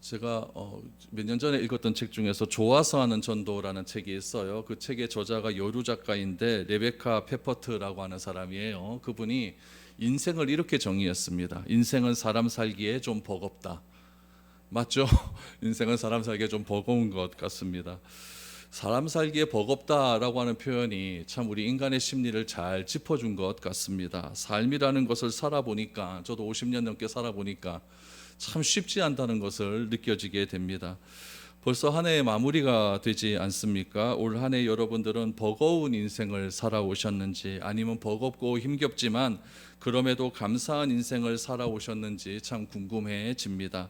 제가 몇 년 전에 읽었던 책 중에서 좋아서 하는 전도라는 책이 있어요. 그 책의 저자가 여류 작가인데 레베카 페퍼트라고 하는 사람이에요. 그분이 인생을 이렇게 정의했습니다. 인생은 사람 살기에 좀 버겁다. 맞죠? 인생은 사람 살기에 좀 버거운 것 같습니다. 사람 살기에 버겁다라고 하는 표현이 참 우리 인간의 심리를 잘 짚어준 것 같습니다. 삶이라는 것을 살아보니까, 저도 50년 넘게 살아보니까 참 쉽지 않다는 것을 느껴지게 됩니다. 벌써 한 해의 마무리가 되지 않습니까? 올 한 해 여러분들은 버거운 인생을 살아오셨는지, 아니면 버겁고 힘겹지만 그럼에도 감사한 인생을 살아오셨는지 참 궁금해집니다.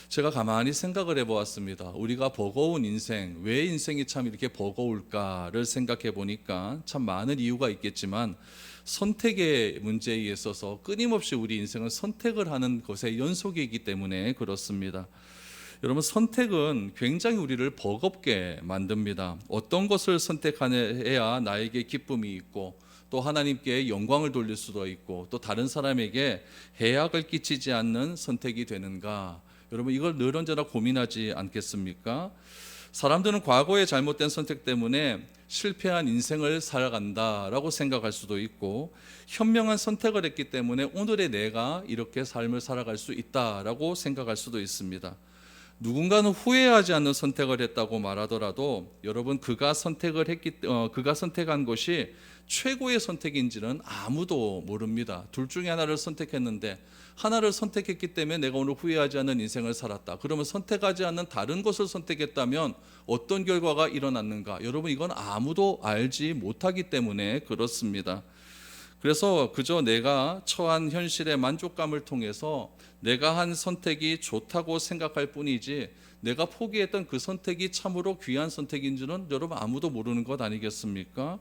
제가 가만히 생각을 해보았습니다. 우리가 버거운 인생, 왜 인생이 참 이렇게 버거울까를 생각해 보니까 참 많은 이유가 있겠지만 선택의 문제에 있어서 끊임없이 우리 인생은 선택을 하는 것의 연속이기 때문에 그렇습니다. 여러분, 선택은 굉장히 우리를 버겁게 만듭니다. 어떤 것을 선택해야 나에게 기쁨이 있고 또 하나님께 영광을 돌릴 수도 있고 또 다른 사람에게 해악을 끼치지 않는 선택이 되는가? 여러분, 이걸 늘 언제나 고민하지 않겠습니까? 사람들은 과거의 잘못된 선택 때문에 실패한 인생을 살아간다라고 생각할 수도 있고, 현명한 선택을 했기 때문에 오늘의 내가 이렇게 삶을 살아갈 수 있다라고 생각할 수도 있습니다. 누군가는 후회하지 않는 선택을 했다고 말하더라도 여러분, 그가 선택한 것이 최고의 선택인지는 아무도 모릅니다. 둘 중에 하나를 선택했는데 하나를 선택했기 때문에 내가 오늘 후회하지 않는 인생을 살았다. 그러면 선택하지 않는 다른 것을 선택했다면 어떤 결과가 일어났는가? 여러분, 이건 아무도 알지 못하기 때문에 그렇습니다. 그래서 그저 내가 처한 현실의 만족감을 통해서 내가 한 선택이 좋다고 생각할 뿐이지, 내가 포기했던 그 선택이 참으로 귀한 선택인지는 여러분 아무도 모르는 것 아니겠습니까?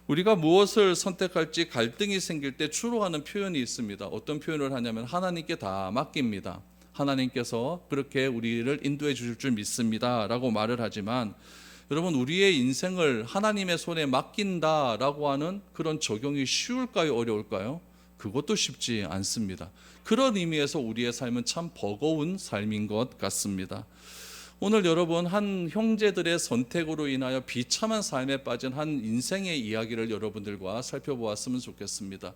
우리가 무엇을 선택할지 갈등이 생길 때 주로 하는 표현이 있습니다. 어떤 표현을 하냐면 하나님께 다 맡깁니다. 하나님께서 그렇게 우리를 인도해 주실 줄 믿습니다 라고 말을 하지만, 여러분, 우리의 인생을 하나님의 손에 맡긴다라고 하는 그런 적용이 쉬울까요, 어려울까요? 그것도 쉽지 않습니다. 그런 의미에서 우리의 삶은 참 버거운 삶인 것 같습니다. 오늘 여러분, 한 형제들의 선택으로 인하여 비참한 삶에 빠진 한 인생의 이야기를 여러분들과 살펴보았으면 좋겠습니다.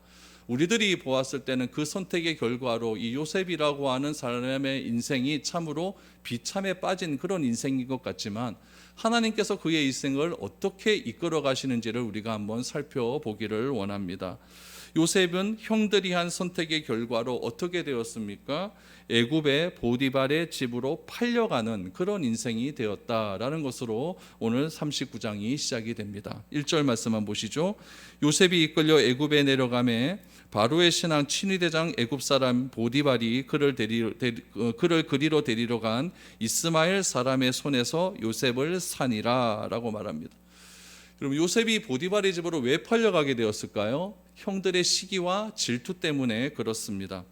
우리들이 보았을 때는 그 선택의 결과로 이 요셉이라고 하는 사람의 인생이 참으로 비참에 빠진 그런 인생인 것 같지만, 하나님께서 그의 인생을 어떻게 이끌어 가시는지를 우리가 한번 살펴보기를 원합니다. 요셉은 형들이 한 선택의 결과로 어떻게 되었습니까? 애굽의 보디발의 집으로 팔려가는 그런 인생이 되었다라는 것으로 오늘 39장이 시작이 됩니다. 1절 말씀만 보시죠. 요셉이 이끌려 애굽에 내려가매 바로의 신랑 친위대장 애굽 사람 보디발이 그를 그리로 데리러 간 이스마엘 사람의 손에서 요셉을 산이라 라고 말합니다. 그럼 요셉이 보디발의 집으로 왜 팔려가게 되었을까요? 형들의 시기와 질투 때문에 그렇습니다.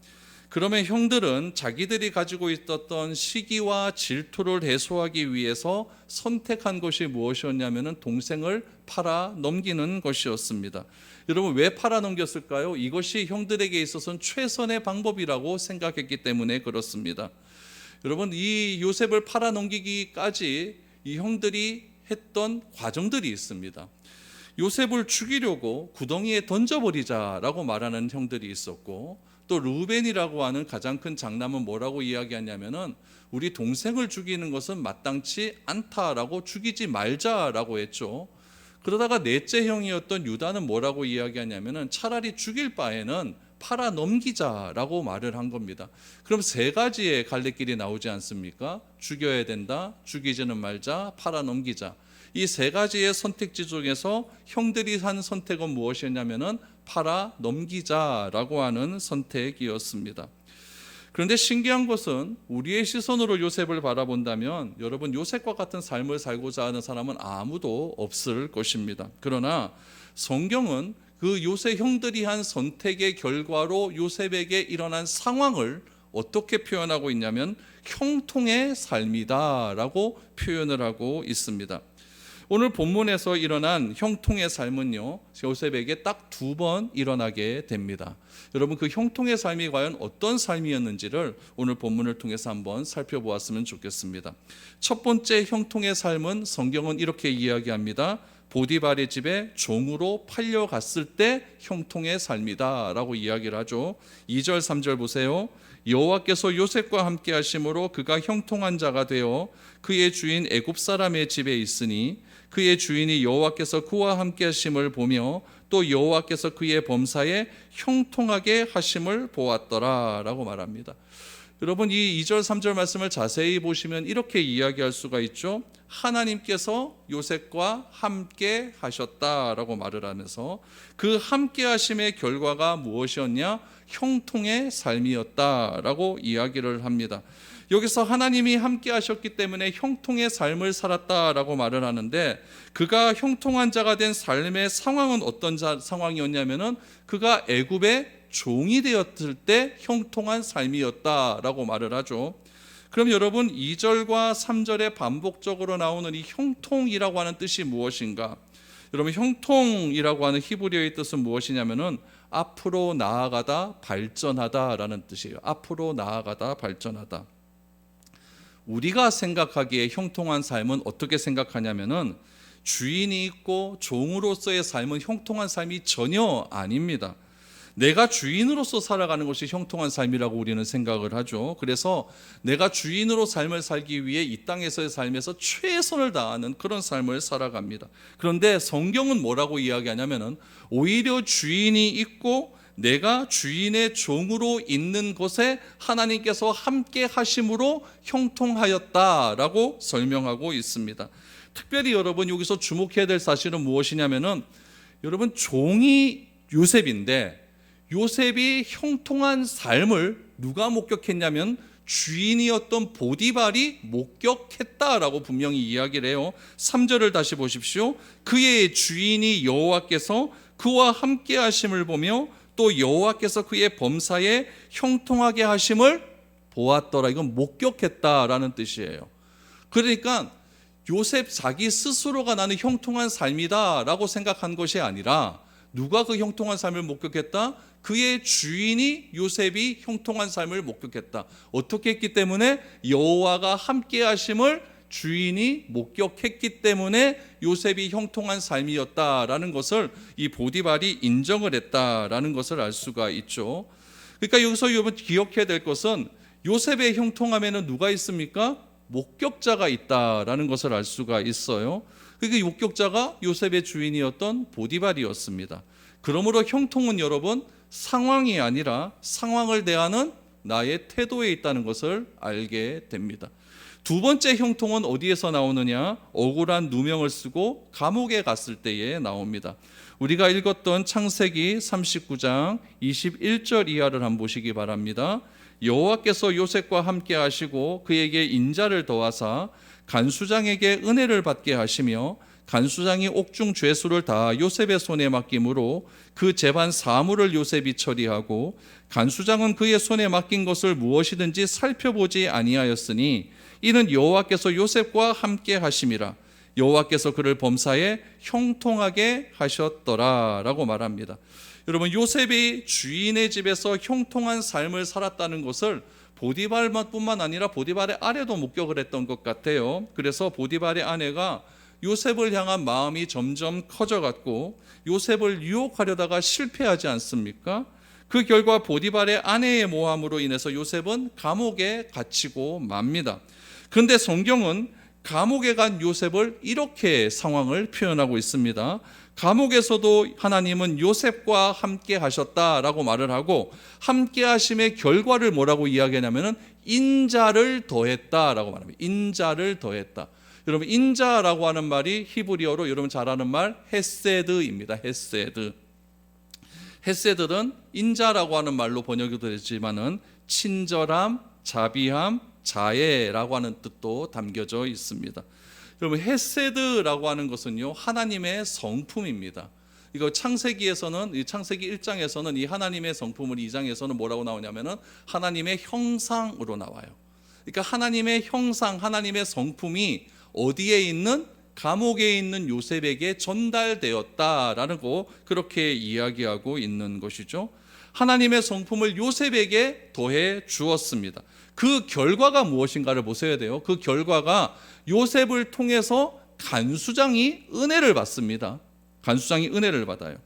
그러면 형들은 자기들이 가지고 있었던 시기와 질투를 해소하기 위해서 선택한 것이 무엇이었냐면 동생을 팔아 넘기는 것이었습니다. 여러분, 왜 팔아 넘겼을까요? 이것이 형들에게 있어서는 최선의 방법이라고 생각했기 때문에 그렇습니다. 여러분, 이 요셉을 팔아 넘기기까지 이 형들이 했던 과정들이 있습니다. 요셉을 죽이려고 구덩이에 던져버리자라고 말하는 형들이 있었고, 또 루벤이라고 하는 가장 큰 장남은 뭐라고 이야기하냐면은 우리 동생을 죽이는 것은 마땅치 않다라고 죽이지 말자라고 했죠. 그러다가 넷째 형이었던 유다는 뭐라고 이야기하냐면은 차라리 죽일 바에는 팔아 넘기자라고 말을 한 겁니다. 그럼 세 가지의 갈래길이 나오지 않습니까? 죽여야 된다, 죽이지는 말자, 팔아 넘기자. 이 세 가지의 선택지 중에서 형들이 한 선택은 무엇이었냐면은 팔아 넘기자라고 하는 선택이었습니다. 그런데 신기한 것은 우리의 시선으로 요셉을 바라본다면 여러분, 요셉과 같은 삶을 살고자 하는 사람은 아무도 없을 것입니다. 그러나 성경은 그 요셉 형들이 한 선택의 결과로 요셉에게 일어난 상황을 어떻게 표현하고 있냐면 형통의 삶이다라고 표현을 하고 있습니다. 오늘 본문에서 일어난 형통의 삶은요, 요셉에게 딱 2번 일어나게 됩니다. 여러분, 그 형통의 삶이 과연 어떤 삶이었는지를 오늘 본문을 통해서 한번 살펴보았으면 좋겠습니다. 첫 번째 형통의 삶은 성경은 이렇게 이야기합니다. 보디발의 집에 종으로 팔려갔을 때 형통의 삶이다 라고 이야기를 하죠. 2절 3절 보세요. 여호와께서 요셉과 함께 하심으로 그가 형통한 자가 되어 그의 주인 애굽 사람의 집에 있으니 그의 주인이 여호와께서 그와 함께 하심을 보며 또 여호와께서 그의 범사에 형통하게 하심을 보았더라 라고 말합니다. 여러분, 이 2절 3절 말씀을 자세히 보시면 이렇게 이야기할 수가 있죠. 하나님께서 요셉과 함께 하셨다라고 말을 하면서 그 함께 하심의 결과가 무엇이었냐? 형통의 삶이었다라고 이야기를 합니다. 여기서 하나님이 함께 하셨기 때문에 형통의 삶을 살았다라고 말을 하는데, 그가 형통한 자가 된 삶의 상황은 어떤 상황이었냐면은 그가 애굽의 종이 되었을 때 형통한 삶이었다라고 말을 하죠. 그럼 여러분, 2절과 3절에 반복적으로 나오는 이 형통이라고 하는 뜻이 무엇인가? 여러분, 형통이라고 하는 히브리어의 뜻은 무엇이냐면은 앞으로 나아가다, 발전하다라는 뜻이에요. 앞으로 나아가다, 발전하다. 우리가 생각하기에 형통한 삶은 어떻게 생각하냐면은 주인이 있고 종으로서의 삶은 형통한 삶이 전혀 아닙니다. 내가 주인으로서 살아가는 것이 형통한 삶이라고 우리는 생각을 하죠. 그래서 내가 주인으로 삶을 살기 위해 이 땅에서의 삶에서 최선을 다하는 그런 삶을 살아갑니다. 그런데 성경은 뭐라고 이야기하냐면은 오히려 주인이 있고 내가 주인의 종으로 있는 곳에 하나님께서 함께 하심으로 형통하였다라고 설명하고 있습니다. 특별히 여러분, 여기서 주목해야 될 사실은 무엇이냐면은, 여러분, 종이 요셉인데 요셉이 형통한 삶을 누가 목격했냐면 주인이었던 보디발이 목격했다라고 분명히 이야기를 해요. 3절을 다시 보십시오. 그의 주인이 여호와께서 그와 함께 하심을 보며 또 여호와께서 그의 범사에 형통하게 하심을 보았더라. 이건 목격했다라는 뜻이에요. 그러니까 요셉 자기 스스로가 나는 형통한 삶이다 라고 생각한 것이 아니라, 누가 그 형통한 삶을 목격했다? 그의 주인이 요셉이 형통한 삶을 목격했다. 어떻게 했기 때문에? 여호와가 함께 하심을 주인이 목격했기 때문에 요셉이 형통한 삶이었다라는 것을 이 보디발이 인정을 했다라는 것을 알 수가 있죠. 그러니까 여기서 여러분 기억해야 될 것은, 요셉의 형통함에는 누가 있습니까? 목격자가 있다라는 것을 알 수가 있어요. 그 목격자가 요셉의 주인이었던 보디발이었습니다. 그러므로 형통은 여러분, 상황이 아니라 상황을 대하는 나의 태도에 있다는 것을 알게 됩니다. 두 번째 형통은 어디에서 나오느냐? 억울한 누명을 쓰고 감옥에 갔을 때에 나옵니다. 우리가 읽었던 창세기 39장 21절 이하를 한번 보시기 바랍니다. 여호와께서 요셉과 함께 하시고 그에게 인자를 더하사 간수장에게 은혜를 받게 하시며 간수장이 옥중 죄수를 다 요셉의 손에 맡김으로 그 재반 사물을 요셉이 처리하고 간수장은 그의 손에 맡긴 것을 무엇이든지 살펴보지 아니하였으니 이는 여호와께서 요셉과 함께 하심이라. 여호와께서 그를 범사에 형통하게 하셨더라 라고 말합니다. 여러분, 요셉이 주인의 집에서 형통한 삶을 살았다는 것을 보디발뿐만 아니라 보디발의 아내도 목격을 했던 것 같아요. 그래서 보디발의 아내가 요셉을 향한 마음이 점점 커져갔고 요셉을 유혹하려다가 실패하지 않습니까? 그 결과 보디발의 아내의 모함으로 인해서 요셉은 감옥에 갇히고 맙니다. 그런데 성경은 감옥에 간 요셉을 이렇게 상황을 표현하고 있습니다. 감옥에서도 하나님은 요셉과 함께 하셨다라고 말을 하고, 함께 하심의 결과를 뭐라고 이야기하냐면은 인자를 더했다라고 말합니다. 인자를 더했다. 여러분, 인자라고 하는 말이 히브리어로 여러분 잘 아는 말 헤세드입니다. 헤세드. 헤세드는 인자라고 하는 말로 번역이 되지만은 친절함, 자비함, 자애라고 하는 뜻도 담겨져 있습니다. 여러분, 헤세드라고 하는 것은요, 하나님의 성품입니다. 이거 창세기에서는, 창세기 1장에서는 이 하나님의 성품을 2장에서는 뭐라고 나오냐면은 하나님의 형상으로 나와요. 그러니까 하나님의 형상, 하나님의 성품이 어디에 있는? 감옥에 있는 요셉에게 전달되었다라는 거 그렇게 이야기하고 있는 것이죠. 하나님의 성품을 요셉에게 더해 주었습니다. 그 결과가 무엇인가를 보셔야 돼요. 그 결과가 요셉을 통해서 간수장이 은혜를 받습니다. 간수장이 은혜를 받아요.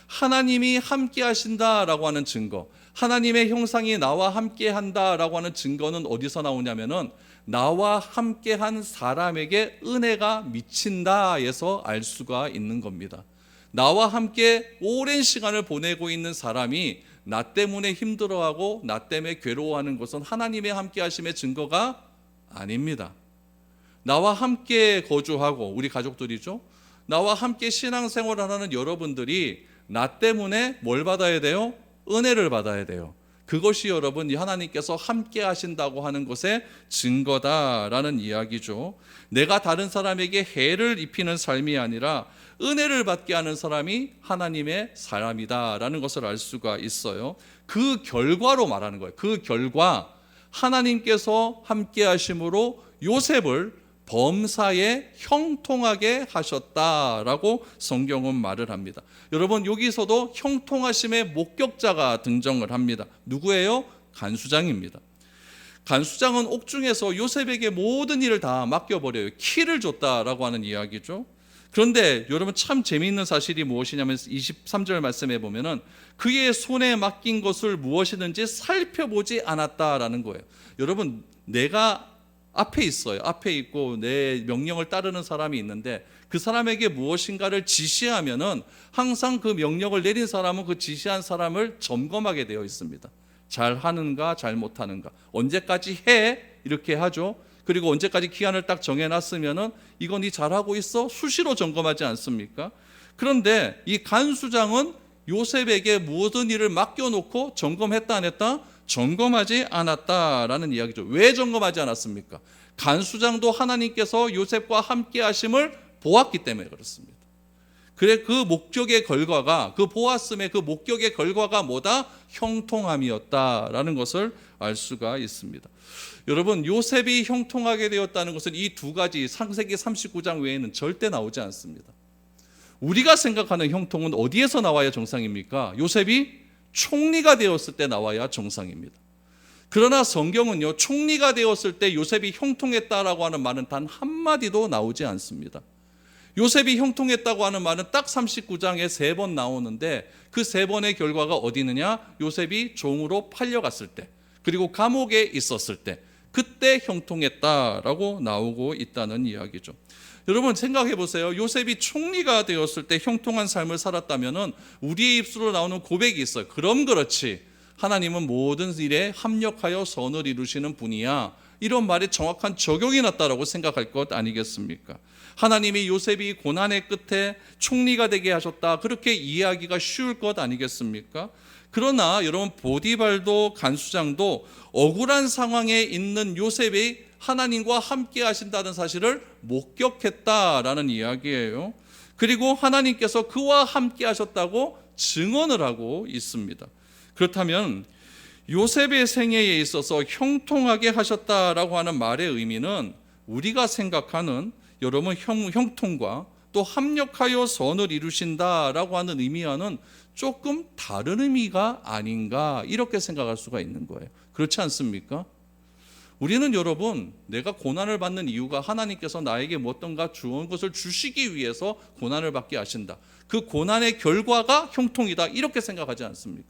하나님이 함께 하신다라고 하는 증거, 하나님의 형상이 나와 함께 한다라고 하는 증거는 어디서 나오냐면은 나와 함께한 사람에게 은혜가 미친다에서 알 수가 있는 겁니다. 나와 함께 오랜 시간을 보내고 있는 사람이 나 때문에 힘들어하고 나 때문에 괴로워하는 것은 하나님의 함께 하심의 증거가 아닙니다. 나와 함께 거주하고 우리 가족들이죠. 나와 함께 신앙생활을 하는 여러분들이 나 때문에 뭘 받아야 돼요? 은혜를 받아야 돼요. 그것이 여러분 하나님께서 함께 하신다고 하는 것의 증거다라는 이야기죠. 내가 다른 사람에게 해를 입히는 삶이 아니라 은혜를 받게 하는 사람이 하나님의 사람이다라는 것을 알 수가 있어요. 그 결과로 말하는 거예요. 그 결과, 하나님께서 함께 하심으로 요셉을 범사에 형통하게 하셨다라고 성경은 말을 합니다. 여러분, 여기서도 형통하심의 목격자가 등장을 합니다. 누구예요? 간수장입니다. 간수장은 옥중에서 요셉에게 모든 일을 다 맡겨버려요. 키를 줬다라고 하는 이야기죠. 그런데 여러분, 참 재미있는 사실이 무엇이냐면 23절 말씀에 보면은 그의 손에 맡긴 것을 무엇이든지 살펴보지 않았다라는 거예요. 여러분, 내가 앞에 있어요. 앞에 있고 내 명령을 따르는 사람이 있는데 그 사람에게 무엇인가를 지시하면은 항상 그 명령을 내린 사람은 그 지시한 사람을 점검하게 되어 있습니다. 잘 하는가 잘 못하는가, 언제까지 해 이렇게 하죠. 그리고 언제까지 기한을 딱 정해놨으면은 이건 네 잘하고 있어? 수시로 점검하지 않습니까? 그런데 이 간수장은 요셉에게 모든 일을 맡겨놓고 점검했다 안 했다? 점검하지 않았다라는 이야기죠. 왜 점검하지 않았습니까? 간수장도 하나님께서 요셉과 함께 하심을 보았기 때문에 그렇습니다. 그래, 그 목적의 결과가, 그 보았음의 그 목적의 결과가 뭐다? 형통함이었다라는 것을 알 수가 있습니다. 여러분, 요셉이 형통하게 되었다는 것은 이 두 가지 창세기 39장 외에는 절대 나오지 않습니다. 우리가 생각하는 형통은 어디에서 나와야 정상입니까? 요셉이 총리가 되었을 때 나와야 정상입니다. 그러나 성경은요, 총리가 되었을 때 요셉이 형통했다라고 하는 말은 단 한마디도 나오지 않습니다. 요셉이 형통했다고 하는 말은 딱 39장에 3번 나오는데 그 3번의 결과가 어디 있느냐? 요셉이 종으로 팔려갔을 때, 그리고 감옥에 있었을 때, 그때 형통했다라고 나오고 있다는 이야기죠. 여러분, 생각해 보세요. 요셉이 총리가 되었을 때 형통한 삶을 살았다면 우리의 입술로 나오는 고백이 있어요. 그럼 그렇지, 하나님은 모든 일에 합력하여 선을 이루시는 분이야. 이런 말에 정확한 적용이 났다라고 생각할 것 아니겠습니까? 하나님이 요셉이 고난의 끝에 총리가 되게 하셨다, 그렇게 이해하기가 쉬울 것 아니겠습니까? 그러나 여러분, 보디발도 간수장도 억울한 상황에 있는 요셉이 하나님과 함께 하신다는 사실을 목격했다라는 이야기예요. 그리고 하나님께서 그와 함께 하셨다고 증언을 하고 있습니다. 그렇다면 요셉의 생애에 있어서 형통하게 하셨다라고 하는 말의 의미는 우리가 생각하는 여러분 형통과 또 합력하여 선을 이루신다라고 하는 의미와는 조금 다른 의미가 아닌가, 이렇게 생각할 수가 있는 거예요. 그렇지 않습니까? 우리는 여러분, 내가 고난을 받는 이유가 하나님께서 나에게 어떤가 좋은 것을 주시기 위해서 고난을 받게 하신다, 그 고난의 결과가 형통이다, 이렇게 생각하지 않습니까?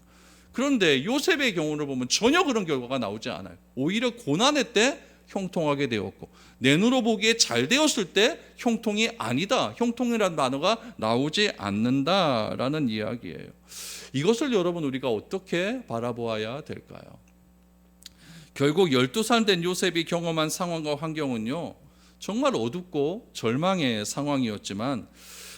그런데 요셉의 경우를 보면 전혀 그런 결과가 나오지 않아요. 오히려 고난의 때 형통하게 되었고, 내 눈으로 보기에 잘 되었을 때 형통이 아니다, 형통이라는 단어가 나오지 않는다라는 이야기예요. 이것을 여러분, 우리가 어떻게 바라보아야 될까요? 결국 12살 된 요셉이 경험한 상황과 환경은요, 정말 어둡고 절망의 상황이었지만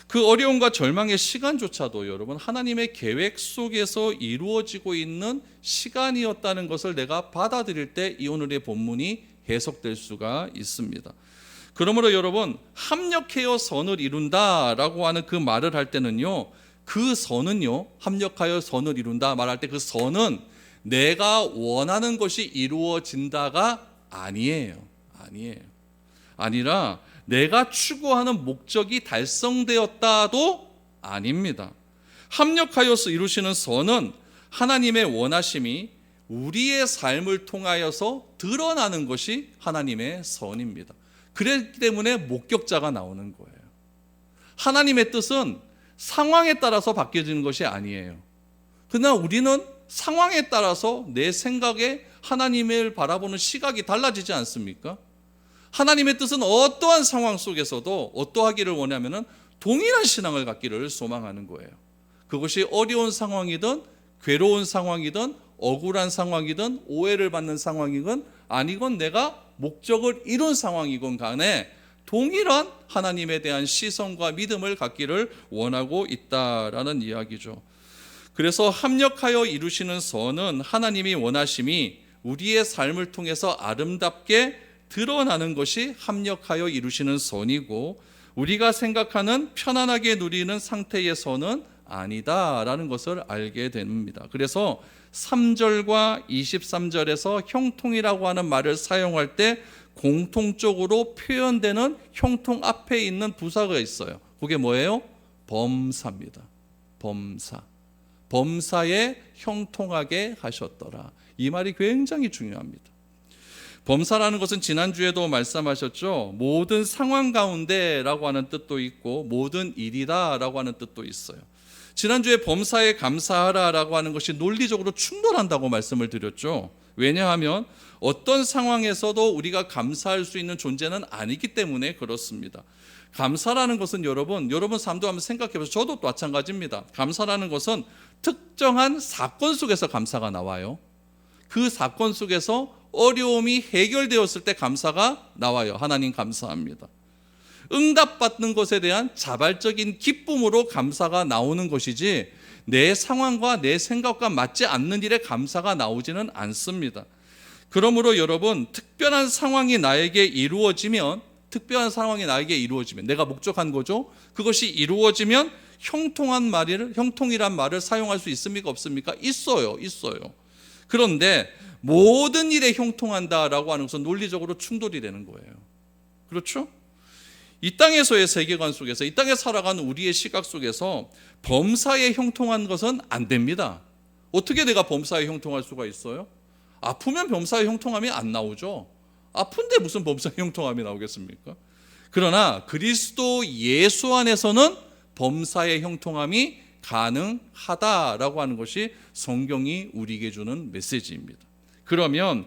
그 어려움과 절망의 시간조차도 여러분, 하나님의 계획 속에서 이루어지고 있는 시간이었다는 것을 내가 받아들일 때 이 오늘의 본문이 해석될 수가 있습니다. 그러므로 여러분, 합력하여 선을 이룬다라고 하는 그 말을 할 때는요, 그 선은요, 합력하여 선을 이룬다 말할 때 그 선은 내가 원하는 것이 이루어진다가 아니에요. 아니라 내가 추구하는 목적이 달성되었다도 아닙니다. 합력하여서 이루시는 선은 하나님의 원하심이 우리의 삶을 통하여서 드러나는 것이 하나님의 선입니다. 그렇기 때문에 목격자가 나오는 거예요. 하나님의 뜻은 상황에 따라서 바뀌어지는 것이 아니에요. 그러나 우리는 상황에 따라서 내 생각에 하나님을 바라보는 시각이 달라지지 않습니까? 하나님의 뜻은 어떠한 상황 속에서도 어떠하기를 원하면은 동일한 신앙을 갖기를 소망하는 거예요. 그것이 어려운 상황이든 괴로운 상황이든 억울한 상황이든 오해를 받는 상황이건 아니건 내가 목적을 이룬 상황이건 간에 동일한 하나님에 대한 시선과 믿음을 갖기를 원하고 있다라는 이야기죠. 그래서 합력하여 이루시는 선은 하나님이 원하심이 우리의 삶을 통해서 아름답게 드러나는 것이 합력하여 이루시는 선이고, 우리가 생각하는 편안하게 누리는 상태의 선은 아니다라는 것을 알게 됩니다. 그래서 3절과 23절에서 형통이라고 하는 말을 사용할 때 공통적으로 표현되는 형통 앞에 있는 부사가 있어요. 그게 뭐예요? 범사입니다. 범사. 범사에 형통하게 하셨더라. 이 말이 굉장히 중요합니다. 범사라는 것은 지난주에도 말씀하셨죠. 모든 상황 가운데라고 하는 뜻도 있고 모든 일이다라고 하는 뜻도 있어요. 지난주에 범사에 감사하라라고 하는 것이 논리적으로 충돌한다고 말씀을 드렸죠. 왜냐하면 어떤 상황에서도 우리가 감사할 수 있는 존재는 아니기 때문에 그렇습니다. 감사라는 것은 여러분 삶도 한번 생각해 보세요. 저도 마찬가지입니다. 감사라는 것은 특정한 사건 속에서 감사가 나와요. 그 사건 속에서 어려움이 해결되었을 때 감사가 나와요. 하나님 감사합니다. 응답받는 것에 대한 자발적인 기쁨으로 감사가 나오는 것이지 내 상황과 내 생각과 맞지 않는 일에 감사가 나오지는 않습니다. 그러므로 여러분, 특별한 상황이 나에게 이루어지면 내가 목적한 거죠. 그것이 이루어지면 형통이란 말을 사용할 수 있습니까? 없습니까? 있어요. 그런데 모든 일에 형통한다라고 하는 것은 논리적으로 충돌이 되는 거예요. 그렇죠? 이 땅에서의 세계관 속에서, 이 땅에 살아가는 우리의 시각 속에서 범사에 형통한 것은 안 됩니다. 어떻게 내가 범사에 형통할 수가 있어요? 아프면 범사에 형통함이 안 나오죠. 아픈데 무슨 범사에 형통함이 나오겠습니까? 그러나 그리스도 예수 안에서는 범사의 형통함이 가능하다라고 하는 것이 성경이 우리에게 주는 메시지입니다. 그러면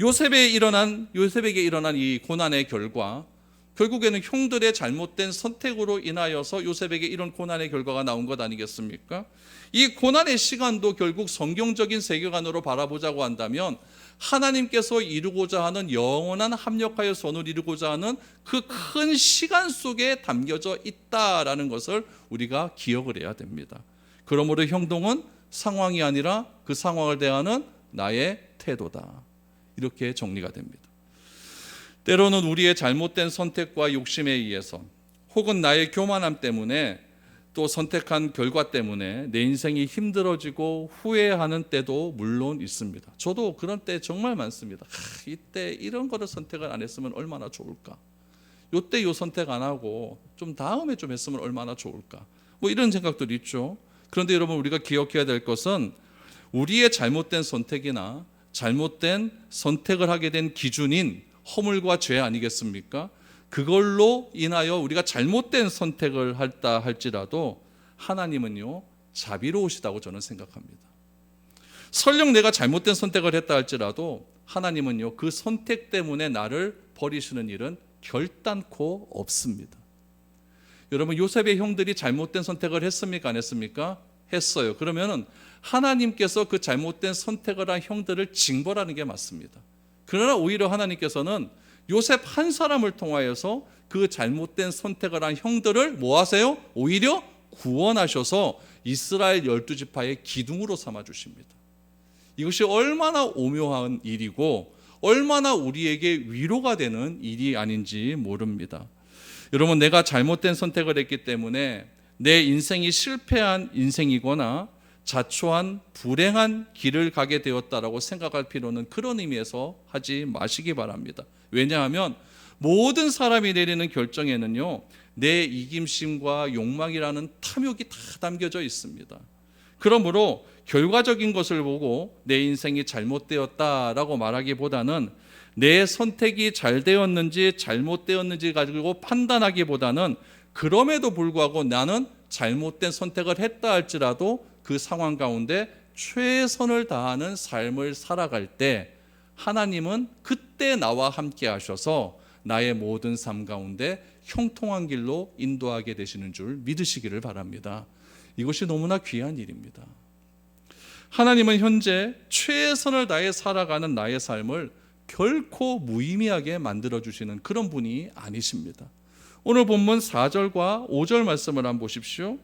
요셉에게 일어난 이 고난의 결과, 결국에는 형들의 잘못된 선택으로 인하여서 요셉에게 이런 고난의 결과가 나온 것 아니겠습니까? 이 고난의 시간도 결국 성경적인 세계관으로 바라보자고 한다면 하나님께서 이루고자 하는 영원한 합력하여 선을 이루고자 하는 그 큰 시간 속에 담겨져 있다라는 것을 우리가 기억을 해야 됩니다. 그러므로 형통은 상황이 아니라 그 상황을 대하는 나의 태도다. 이렇게 정리가 됩니다. 때로는 우리의 잘못된 선택과 욕심에 의해서 혹은 나의 교만함 때문에 또 선택한 결과 때문에 내 인생이 힘들어지고 후회하는 때도 물론 있습니다. 저도 그런 때 정말 많습니다. 이때 이런 거를 선택을 안 했으면 얼마나 좋을까? 요때 요 선택 안 하고 좀 다음에 좀 했으면 얼마나 좋을까? 뭐 이런 생각들이 있죠. 그런데 여러분, 우리가 기억해야 될 것은 우리의 잘못된 선택이나 잘못된 선택을 하게 된 기준인 허물과 죄 아니겠습니까? 그걸로 인하여 우리가 잘못된 선택을 했다 할지라도 하나님은요, 자비로우시다고 저는 생각합니다. 설령 내가 잘못된 선택을 했다 할지라도 하나님은요, 그 선택 때문에 나를 버리시는 일은 결단코 없습니다. 여러분, 요셉의 형들이 잘못된 선택을 했습니까? 안 했습니까? 했어요. 그러면 하나님께서 그 잘못된 선택을 한 형들을 징벌하는 게 맞습니다. 그러나 오히려 하나님께서는 요셉 한 사람을 통하여서 그 잘못된 선택을 한 형들을 뭐 하세요? 오히려 구원하셔서 이스라엘 12지파의 기둥으로 삼아주십니다. 이것이 얼마나 오묘한 일이고 얼마나 우리에게 위로가 되는 일이 아닌지 모릅니다. 여러분, 내가 잘못된 선택을 했기 때문에 내 인생이 실패한 인생이거나 자초한 불행한 길을 가게 되었다라고 생각할 필요는 그런 의미에서 하지 마시기 바랍니다. 왜냐하면 모든 사람이 내리는 결정에는요, 내 이김심과 욕망이라는 탐욕이 다 담겨져 있습니다. 그러므로 결과적인 것을 보고 내 인생이 잘못되었다라고 말하기보다는 내 선택이 잘 되었는지 잘못되었는지 가지고 판단하기보다는 그럼에도 불구하고 나는 잘못된 선택을 했다 할지라도 그 상황 가운데 최선을 다하는 삶을 살아갈 때 하나님은 그때 나와 함께 하셔서 나의 모든 삶 가운데 형통한 길로 인도하게 되시는 줄 믿으시기를 바랍니다. 이것이 너무나 귀한 일입니다. 하나님은 현재 최선을 다해 살아가는 나의 삶을 결코 무의미하게 만들어주시는 그런 분이 아니십니다. 오늘 본문 4절과 5절 말씀을 한번 보십시오.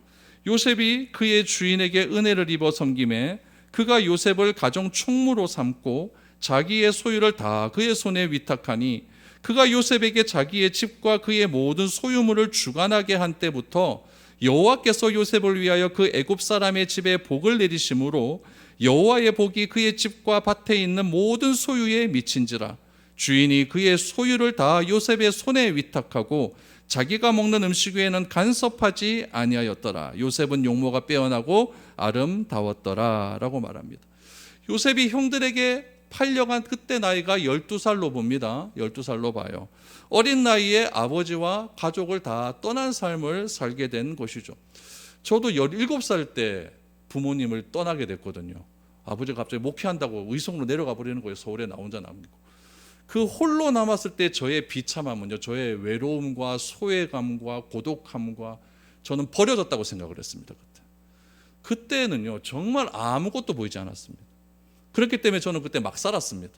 요셉이 그의 주인에게 은혜를 입어 섬김에 그가 요셉을 가정 총무로 삼고 자기의 소유를 다 그의 손에 위탁하니 그가 요셉에게 자기의 집과 그의 모든 소유물을 주관하게 한 때부터 여호와께서 요셉을 위하여 그 애굽 사람의 집에 복을 내리심으로 여호와의 복이 그의 집과 밭에 있는 모든 소유에 미친지라. 주인이 그의 소유를 다 요셉의 손에 위탁하고 자기가 먹는 음식 외에는 간섭하지 아니하였더라. 요셉은 용모가 빼어나고 아름다웠더라 라고 말합니다. 요셉이 형들에게 팔려간 그때 나이가 12살로 봅니다. 12살로 봐요. 어린 나이에 아버지와 가족을 다 떠난 삶을 살게 된 것이죠. 저도 17살 때 부모님을 떠나게 됐거든요. 아버지가 갑자기 목회한다고 의성으로 내려가 버리는 거예요. 서울에 나 혼자 남기고. 그 홀로 남았을 때 저의 비참함은요, 저의 외로움과 소외감과 고독함과 저는 버려졌다고 생각을 했습니다. 그때는요 정말 아무것도 보이지 않았습니다. 그렇기 때문에 저는 그때 막 살았습니다.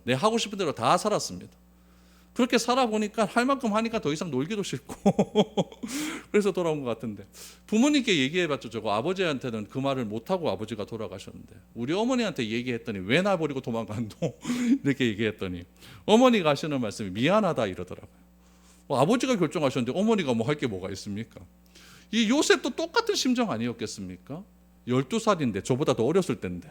내 하고 싶은 대로 다 살았습니다. 그렇게 살아보니까 할 만큼 하니까 더 이상 놀기도 싫고 그래서 돌아온 것 같은데, 부모님께 얘기해봤죠. 저거 아버지한테는 그 말을 못하고 아버지가 돌아가셨는데 우리 어머니한테 얘기했더니 왜 나 버리고 도망간노 이렇게 얘기했더니 어머니가 하시는 말씀이 미안하다 이러더라고요. 아버지가 결정하셨는데 어머니가 뭐 할 게 뭐가 있습니까? 이 요셉도 똑같은 심정 아니었겠습니까? 12살인데 저보다 더 어렸을 때인데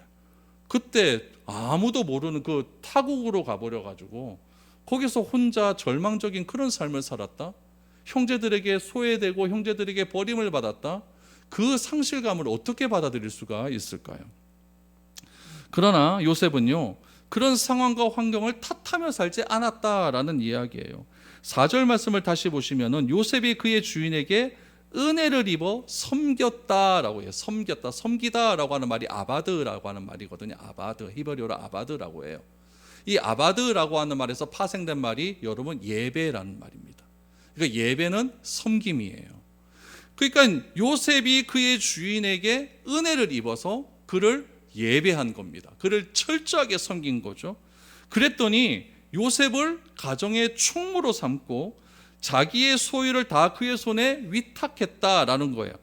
그때 아무도 모르는 그 타국으로 가버려가지고 거기서 혼자 절망적인 그런 삶을 살았다. 형제들에게 소외되고 형제들에게 버림을 받았다. 그 상실감을 어떻게 받아들일 수가 있을까요? 그러나 요셉은요 그런 상황과 환경을 탓하며 살지 않았다라는 이야기예요. 4절 말씀을 다시 보시면은 요셉이 그의 주인에게 은혜를 입어 섬겼다라고 해요. 섬기다라고 하는 말이 아바드라고 하는 말이거든요. 아바드, 히브리어로 아바드라고 해요. 이 아바드라고 하는 말에서 파생된 말이 여러분 예배라는 말입니다. 그러니까 예배는 섬김이에요. 그러니까 요셉이 그의 주인에게 은혜를 입어서 그를 예배한 겁니다. 그를 철저하게 섬긴 거죠. 그랬더니 요셉을 가정의 총무로 삼고 자기의 소유를 다 그의 손에 위탁했다라는 거예요.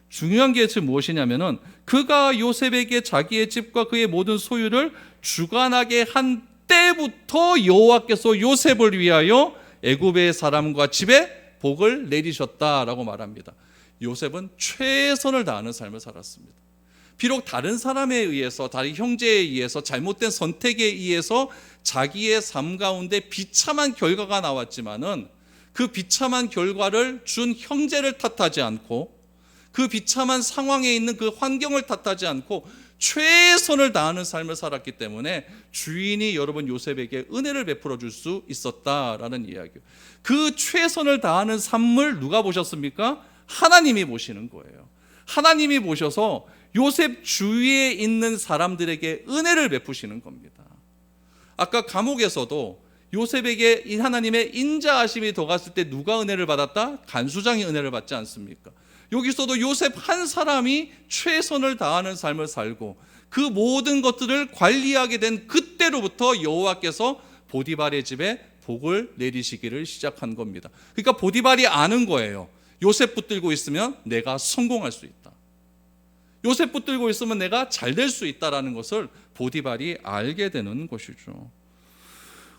중요한 게 무엇이냐면은 그가 요셉에게 자기의 집과 그의 모든 소유를 주관하게 한 때부터 여호와께서 요셉을 위하여 애굽의 사람과 집에 복을 내리셨다라고 말합니다. 요셉은 최선을 다하는 삶을 살았습니다. 비록 다른 사람에 의해서, 다른 형제에 의해서, 잘못된 선택에 의해서 자기의 삶 가운데 비참한 결과가 나왔지만은 그 비참한 결과를 준 형제를 탓하지 않고 그 비참한 상황에 있는 그 환경을 탓하지 않고 최선을 다하는 삶을 살았기 때문에 주인이 여러분 요셉에게 은혜를 베풀어 줄 수 있었다라는 이야기예요. 그 최선을 다하는 삶을 누가 보셨습니까? 하나님이 보시는 거예요. 하나님이 보셔서 요셉 주위에 있는 사람들에게 은혜를 베푸시는 겁니다. 아까 감옥에서도 요셉에게 이 하나님의 인자하심이 더 갔을 때 누가 은혜를 받았다? 간수장이 은혜를 받지 않습니까? 여기서도 요셉 한 사람이 최선을 다하는 삶을 살고 그 모든 것들을 관리하게 된 그때로부터 여호와께서 보디발의 집에 복을 내리시기를 시작한 겁니다. 그러니까 보디발이 아는 거예요. 요셉 붙들고 있으면 내가 성공할 수 있다. 요셉 붙들고 있으면 내가 잘 될 수 있다라는 것을 보디발이 알게 되는 것이죠.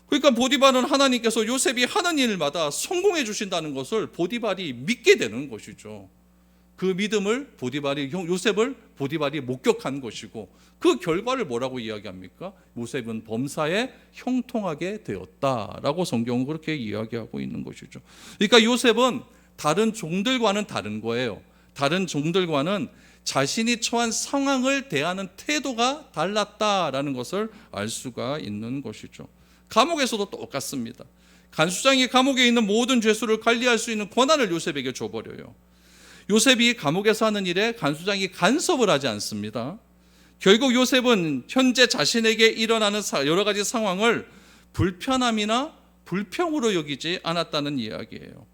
그러니까 보디발은 하나님께서 요셉이 하는 일마다 성공해 주신다는 것을 보디발이 믿게 되는 것이죠. 그 믿음을 요셉을 보디발이 목격한 것이고, 그 결과를 뭐라고 이야기합니까? 요셉은 범사에 형통하게 되었다라고 성경은 그렇게 이야기하고 있는 것이죠. 그러니까 요셉은 다른 종들과는 다른 거예요. 다른 종들과는 자신이 처한 상황을 대하는 태도가 달랐다라는 것을 알 수가 있는 것이죠. 감옥에서도 똑같습니다. 간수장이 감옥에 있는 모든 죄수를 관리할 수 있는 권한을 요셉에게 줘버려요. 요셉이 감옥에서 하는 일에 간수장이 간섭을 하지 않습니다. 결국 요셉은 현재 자신에게 일어나는 여러 가지 상황을 불편함이나 불평으로 여기지 않았다는 이야기예요.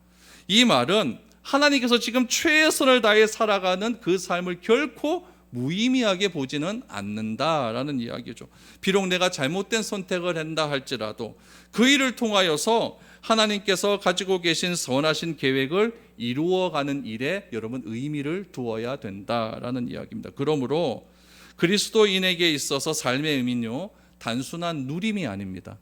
이 말은 하나님께서 지금 최선을 다해 살아가는 그 삶을 결코 무의미하게 보지는 않는다라는 이야기죠. 비록 내가 잘못된 선택을 한다 할지라도 그 일을 통하여서 하나님께서 가지고 계신 선하신 계획을 이루어가는 일에 여러분 의미를 두어야 된다라는 이야기입니다. 그러므로 그리스도인에게 있어서 삶의 의미는요, 단순한 누림이 아닙니다.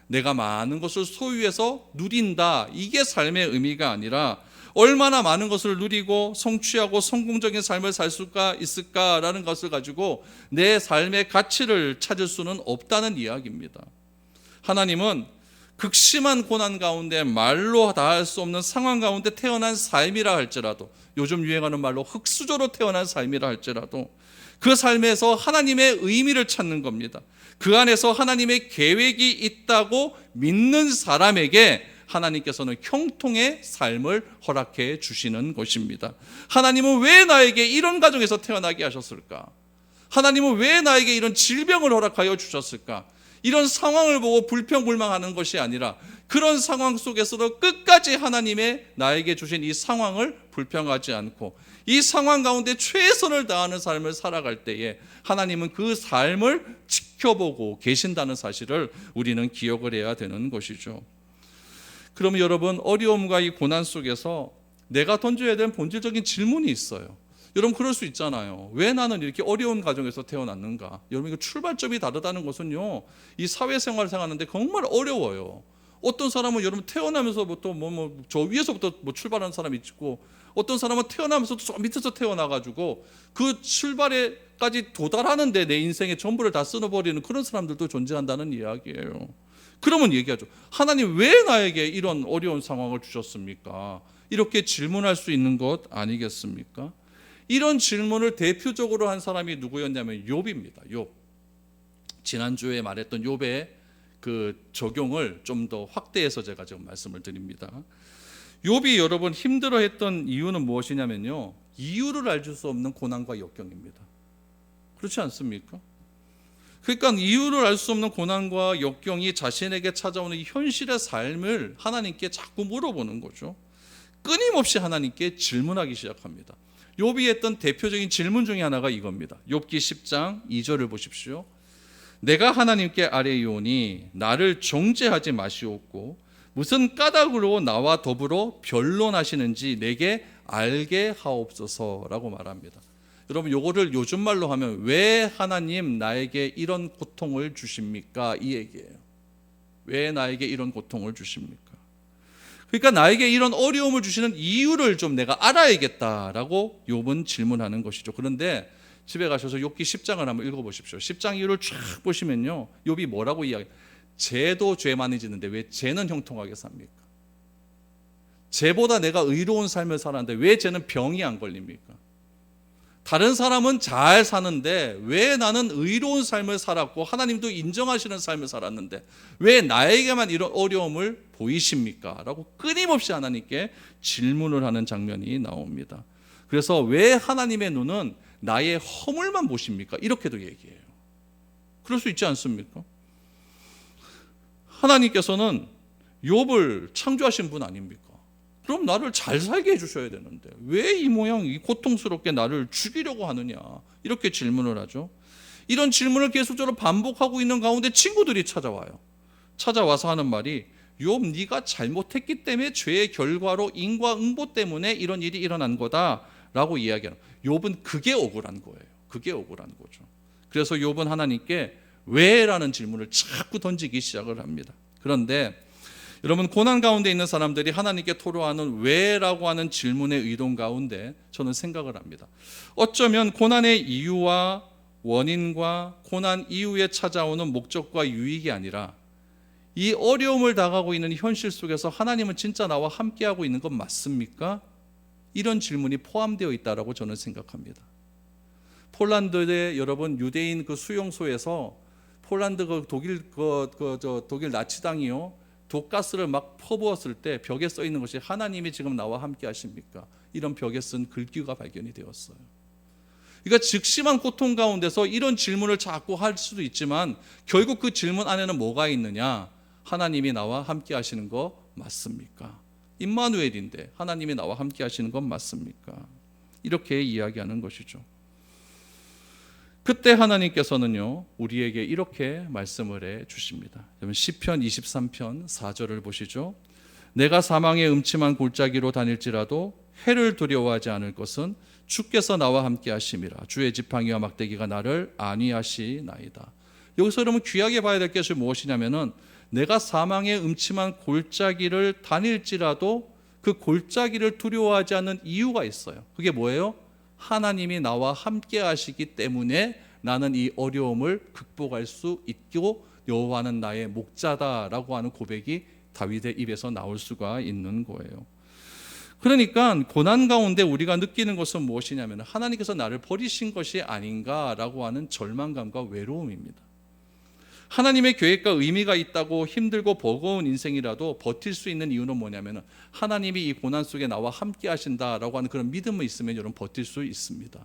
내가 많은 것을 소유해서 누린다, 이게 삶의 의미가 아니라 얼마나 많은 것을 누리고 성취하고 성공적인 삶을 살 수가 있을까라는 것을 가지고 내 삶의 가치를 찾을 수는 없다는 이야기입니다. 하나님은 극심한 고난 가운데 말로 다할 수 없는 상황 가운데 태어난 삶이라 할지라도, 요즘 유행하는 말로 흙수저로 태어난 삶이라 할지라도 그 삶에서 하나님의 의미를 찾는 겁니다. 그 안에서 하나님의 계획이 있다고 믿는 사람에게 하나님께서는 형통의 삶을 허락해 주시는 것입니다. 하나님은 왜 나에게 이런 가정에서 태어나게 하셨을까? 하나님은 왜 나에게 이런 질병을 허락하여 주셨을까? 이런 상황을 보고 불평불만하는 것이 아니라 그런 상황 속에서도 끝까지 하나님의 나에게 주신 이 상황을 불평하지 않고 이 상황 가운데 최선을 다하는 삶을 살아갈 때에 하나님은 그 삶을 지켜보고 계신다는 사실을 우리는 기억을 해야 되는 것이죠. 그러면 여러분, 어려움과 이 고난 속에서 내가 던져야 되는 본질적인 질문이 있어요. 여러분, 그럴 수 있잖아요. 왜 나는 이렇게 어려운 가정에서 태어났는가? 여러분, 이거 출발점이 다르다는 것은요, 이 사회생활을 생각하는데 정말 어려워요. 어떤 사람은 여러분 태어나면서부터 저 위에서부터 출발하는 사람이 있고, 어떤 사람은 태어나면서도 저 밑에서 태어나가지고 그 출발에까지 도달하는데 내 인생의 전부를 다 쓸어버리는 그런 사람들도 존재한다는 이야기예요. 그러면 얘기하죠. 하나님 왜 나에게 이런 어려운 상황을 주셨습니까? 이렇게 질문할 수 있는 것 아니겠습니까? 이런 질문을 대표적으로 한 사람이 누구였냐면 욥입니다. 욥. 지난주에 말했던 욥의 그 적용을 좀 더 확대해서 제가 지금 말씀을 드립니다. 욥이 여러분 힘들어했던 이유는 무엇이냐면요, 이유를 알 수 없는 고난과 역경입니다. 그렇지 않습니까? 그러니까 이유를 알 수 없는 고난과 역경이 자신에게 찾아오는 이 현실의 삶을 하나님께 자꾸 물어보는 거죠. 끊임없이 하나님께 질문하기 시작합니다. 욥이 했던 대표적인 질문 중에 하나가 이겁니다. 욥기 10장 2절을 보십시오. 내가 하나님께 아뢰이오니 나를 정죄하지 마시옵고 무슨 까닭으로 나와 더불어 변론하시는지 내게 알게 하옵소서라고 말합니다. 여러분, 요거를 요즘 말로 하면 왜 하나님 나에게 이런 고통을 주십니까? 이 얘기예요. 왜 나에게 이런 고통을 주십니까? 그러니까 나에게 이런 어려움을 주시는 이유를 좀 내가 알아야겠다라고 욥은 질문하는 것이죠. 그런데 집에 가셔서 욥기 10장을 한번 읽어보십시오. 10장 이유를 쫙 보시면요, 욥이 뭐라고 이야기해요? 쟤도 죄 많이 짓는데 왜 쟤는 형통하게 삽니까? 쟤보다 내가 의로운 삶을 살았는데 왜 쟤는 병이 안 걸립니까? 다른 사람은 잘 사는데 왜 나는 의로운 삶을 살았고 하나님도 인정하시는 삶을 살았는데 왜 나에게만 이런 어려움을 보이십니까? 라고 끊임없이 하나님께 질문을 하는 장면이 나옵니다. 그래서 왜 하나님의 눈은 나의 허물만 보십니까? 이렇게도 얘기해요. 그럴 수 있지 않습니까? 하나님께서는 욥을 창조하신 분 아닙니까? 그럼 나를 잘 살게 해주셔야 되는데 왜 이 모양 이 고통스럽게 나를 죽이려고 하느냐, 이렇게 질문을 하죠. 이런 질문을 계속적으로 반복하고 있는 가운데 친구들이 찾아와서 하는 말이, 욥 네가 잘못했기 때문에 죄의 결과로 인과응보 때문에 이런 일이 일어난 거다라고 이야기하는, 욥은 그게 억울한 거예요. 그게 억울한 거죠. 그래서 욥은 하나님께 왜라는 질문을 자꾸 던지기 시작을 합니다. 그런데 여러분, 고난 가운데 있는 사람들이 하나님께 토로하는 왜라고 하는 질문의 의도 가운데 저는 생각을 합니다. 어쩌면 고난의 이유와 원인과 고난 이후에 찾아오는 목적과 유익이 아니라 이 어려움을 당하고 있는 현실 속에서 하나님은 진짜 나와 함께하고 있는 건 맞습니까? 이런 질문이 포함되어 있다고 저는 생각합니다. 폴란드의 여러분 유대인 그 수용소에서 폴란드 그 독일 나치당이요 독가스를 막 퍼부었을 때 벽에 써 있는 것이 하나님이 지금 나와 함께 하십니까? 이런 벽에 쓴 글귀가 발견이 되었어요. 그러니까 즉심한 고통 가운데서 이런 질문을 자꾸 할 수도 있지만 결국 그 질문 안에는 뭐가 있느냐? 하나님이 나와 함께 하시는 거 맞습니까? 임마누엘인데 하나님이 나와 함께 하시는 건 맞습니까? 이렇게 이야기하는 것이죠. 그때 하나님께서는요 우리에게 이렇게 말씀을 해 주십니다. 시편 23편 4절을 보시죠. 내가 사망의 음침한 골짜기로 다닐지라도 해를 두려워하지 않을 것은 주께서 나와 함께 하심이라. 주의 지팡이와 막대기가 나를 안위하시나이다. 여기서 여러분 귀하게 봐야 될 것이 무엇이냐면은 내가 사망의 음침한 골짜기를 다닐지라도 그 골짜기를 두려워하지 않는 이유가 있어요. 그게 뭐예요? 하나님이 나와 함께 하시기 때문에 나는 이 어려움을 극복할 수 있고 여호와는 나의 목자다라고 하는 고백이 다윗의 입에서 나올 수가 있는 거예요. 그러니까 고난 가운데 우리가 느끼는 것은 무엇이냐면 하나님께서 나를 버리신 것이 아닌가라고 하는 절망감과 외로움입니다. 하나님의 계획과 의미가 있다고 힘들고 버거운 인생이라도 버틸 수 있는 이유는 뭐냐면 하나님이 이 고난 속에 나와 함께 하신다라고 하는 그런 믿음이 있으면 여러분 버틸 수 있습니다.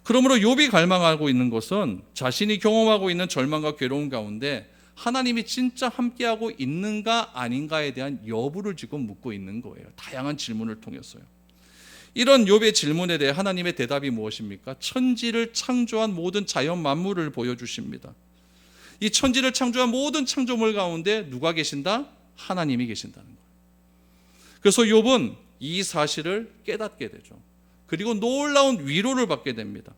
그러므로 욥이 갈망하고 있는 것은 자신이 경험하고 있는 절망과 괴로움 가운데 하나님이 진짜 함께하고 있는가 아닌가에 대한 여부를 지금 묻고 있는 거예요. 다양한 질문을 통해서요. 이런 욥의 질문에 대해 하나님의 대답이 무엇입니까? 천지를 창조한 모든 자연 만물을 보여주십니다. 이 천지를 창조한 모든 창조물 가운데 누가 계신다? 하나님이 계신다는 거예요. 그래서 욥은 이 사실을 깨닫게 되죠. 그리고 놀라운 위로를 받게 됩니다.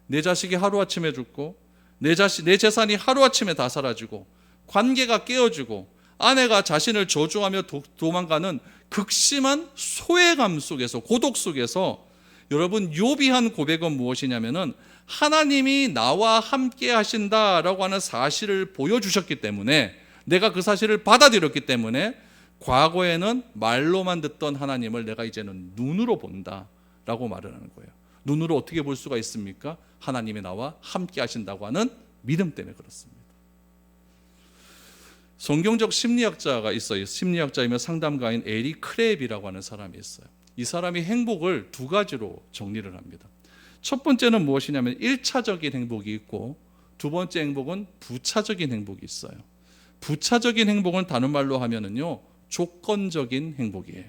내 자식이 하루아침에 죽고 내 재산이 하루아침에 다 사라지고 관계가 깨어지고 아내가 자신을 저주하며 도망가는 극심한 소외감 속에서, 고독 속에서 여러분 욥이 한 고백은 무엇이냐면은 하나님이 나와 함께 하신다라고 하는 사실을 보여주셨기 때문에, 내가 그 사실을 받아들였기 때문에 과거에는 말로만 듣던 하나님을 내가 이제는 눈으로 본다라고 말을 하는 거예요. 눈으로 어떻게 볼 수가 있습니까? 하나님이 나와 함께 하신다고 하는 믿음 때문에 그렇습니다. 성경적 심리학자가 있어요. 심리학자이며 상담가인 에리 크랩이라고 하는 사람이 있어요. 이 사람이 행복을 두 가지로 정리를 합니다. 첫 번째는 무엇이냐면 1차적인 행복이 있고, 두 번째 행복은 부차적인 행복이 있어요. 부차적인 행복은 다른 말로 하면은요, 조건적인 행복이에요.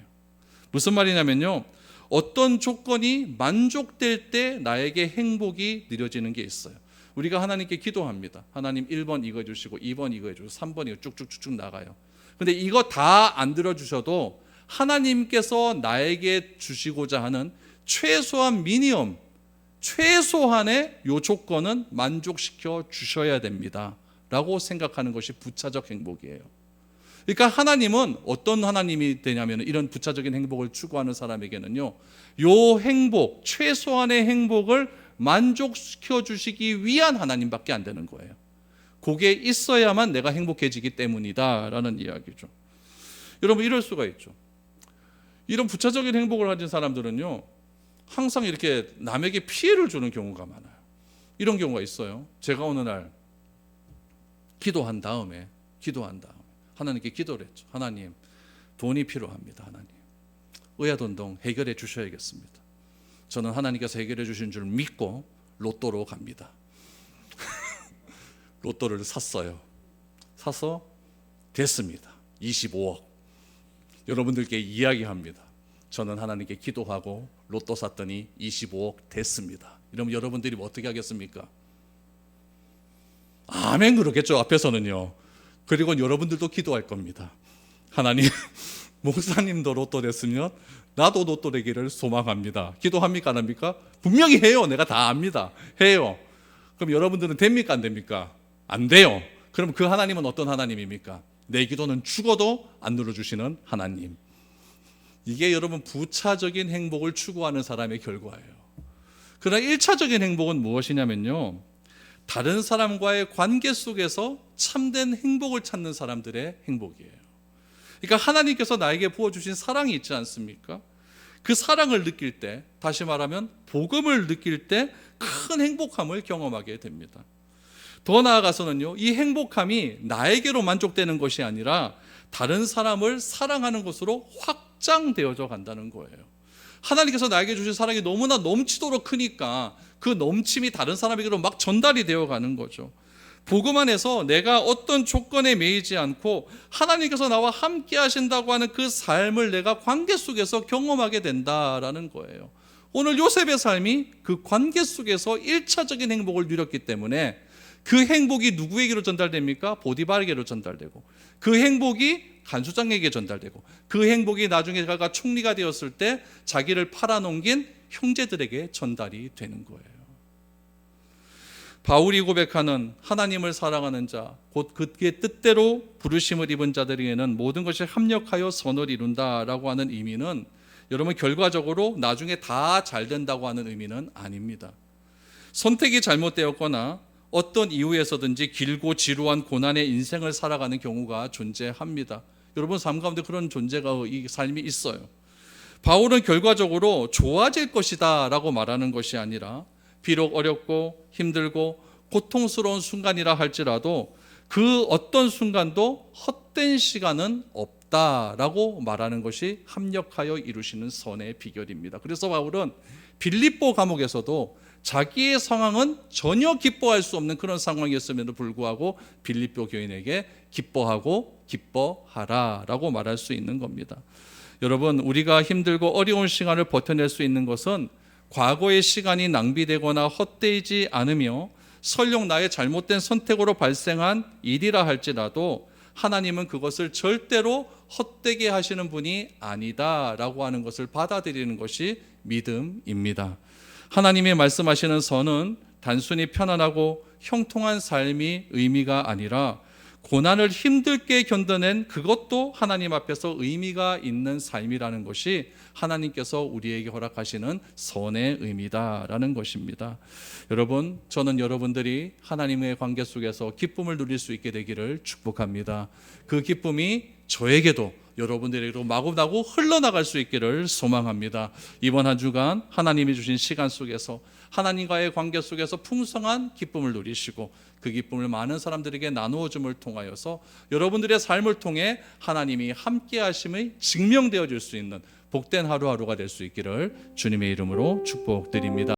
무슨 말이냐면요, 어떤 조건이 만족될 때 나에게 행복이 느려지는 게 있어요. 우리가 하나님께 기도합니다. 하나님 1번 이거 해주시고 2번 이거 해주시고 3번 이거 쭉쭉쭉쭉 나가요. 근데 이거 다 안 들어주셔도 하나님께서 나에게 주시고자 하는 최소한 미니멈, 최소한의 요 조건은 만족시켜 주셔야 됩니다 라고 생각하는 것이 부차적 행복이에요. 그러니까 하나님은 어떤 하나님이 되냐면, 이런 부차적인 행복을 추구하는 사람에게는요, 요 행복, 최소한의 행복을 만족시켜 주시기 위한 하나님밖에 안 되는 거예요. 그게 있어야만 내가 행복해지기 때문이다 라는 이야기죠. 여러분, 이럴 수가 있죠. 이런 부차적인 행복을 가진 사람들은요, 항상 이렇게 남에게 피해를 주는 경우가 많아요. 이런 경우가 있어요. 제가 어느 날 기도한 다음에 하나님께 기도를 했죠. 하나님, 돈이 필요합니다. 하나님, 의아돈동 해결해 주셔야겠습니다. 저는 하나님께서 해결해 주신 줄 믿고 로또로 갑니다. 로또를 샀어요. 사서 됐습니다. 25억. 여러분들께 이야기합니다. 저는 하나님께 기도하고 로또 샀더니 25억 됐습니다. 이러면 여러분들이 어떻게 하겠습니까? 아멘 그러겠죠, 앞에서는요. 그리고 여러분들도 기도할 겁니다. 하나님, 목사님도 로또 됐으면 나도 로또 되기를 소망합니다. 기도합니까, 안 합니까? 분명히 해요. 내가 다 압니다. 해요. 그럼 여러분들은 됩니까, 안 됩니까? 안 돼요. 그럼 그 하나님은 어떤 하나님입니까? 내 기도는 죽어도 안 눌러주시는 하나님. 이게 여러분 부차적인 행복을 추구하는 사람의 결과예요. 그러나 1차적인 행복은 무엇이냐면요, 다른 사람과의 관계 속에서 참된 행복을 찾는 사람들의 행복이에요. 그러니까 하나님께서 나에게 부어주신 사랑이 있지 않습니까? 그 사랑을 느낄 때, 다시 말하면 복음을 느낄 때 큰 행복함을 경험하게 됩니다. 더 나아가서는요, 이 행복함이 나에게로 만족되는 것이 아니라 다른 사람을 사랑하는 것으로 확장되어져 간다는 거예요. 하나님께서 나에게 주신 사랑이 너무나 넘치도록 크니까 그 넘침이 다른 사람에게로 막 전달이 되어 가는 거죠. 복음 안에서 내가 어떤 조건에 매이지 않고 하나님께서 나와 함께 하신다고 하는 그 삶을 내가 관계 속에서 경험하게 된다라는 거예요. 오늘 요셉의 삶이 그 관계 속에서 1차적인 행복을 누렸기 때문에 그 행복이 누구에게로 전달됩니까? 보디발에게로 전달되고, 그 행복이 간수장에게 전달되고, 그 행복이 나중에 그가 총리가 되었을 때 자기를 팔아넘긴 형제들에게 전달이 되는 거예요. 바울이 고백하는 하나님을 사랑하는 자, 곧 그의 뜻대로 부르심을 입은 자들에게는 모든 것이 합력하여 선을 이룬다라고 하는 의미는, 여러분, 결과적으로 나중에 다 잘 된다고 하는 의미는 아닙니다. 선택이 잘못되었거나 어떤 이유에서든지 길고 지루한 고난의 인생을 살아가는 경우가 존재합니다. 여러분 삶 가운데 그런 존재가, 이 삶이 있어요. 바울은 결과적으로 좋아질 것이다 라고 말하는 것이 아니라, 비록 어렵고 힘들고 고통스러운 순간이라 할지라도 그 어떤 순간도 헛된 시간은 없다라고 말하는 것이 합력하여 이루시는 선의 비결입니다. 그래서 바울은 빌립보 감옥에서도 자기의 상황은 전혀 기뻐할 수 없는 그런 상황이었음에도 불구하고 빌립보 교인에게 기뻐하고 기뻐하라 라고 말할 수 있는 겁니다. 여러분, 우리가 힘들고 어려운 시간을 버텨낼 수 있는 것은 과거의 시간이 낭비되거나 헛되이지 않으며 설령 나의 잘못된 선택으로 발생한 일이라 할지라도 하나님은 그것을 절대로 헛되게 하시는 분이 아니다라고 하는 것을 받아들이는 것이 믿음입니다. 하나님이 말씀하시는 선은 단순히 편안하고 형통한 삶이 의미가 아니라 고난을 힘들게 견뎌낸 그것도 하나님 앞에서 의미가 있는 삶이라는 것이 하나님께서 우리에게 허락하시는 선의 의미다라는 것입니다. 여러분, 저는 여러분들이 하나님의 관계 속에서 기쁨을 누릴 수 있게 되기를 축복합니다. 그 기쁨이 저에게도 여러분들에게로 마구마구 흘러나갈 수 있기를 소망합니다. 이번 한 주간 하나님이 주신 시간 속에서 하나님과의 관계 속에서 풍성한 기쁨을 누리시고 그 기쁨을 많은 사람들에게 나누어 줌을 통하여서 여러분들의 삶을 통해 하나님이 함께 하심이 증명되어질 수 있는 복된 하루하루가 될 수 있기를 주님의 이름으로 축복드립니다.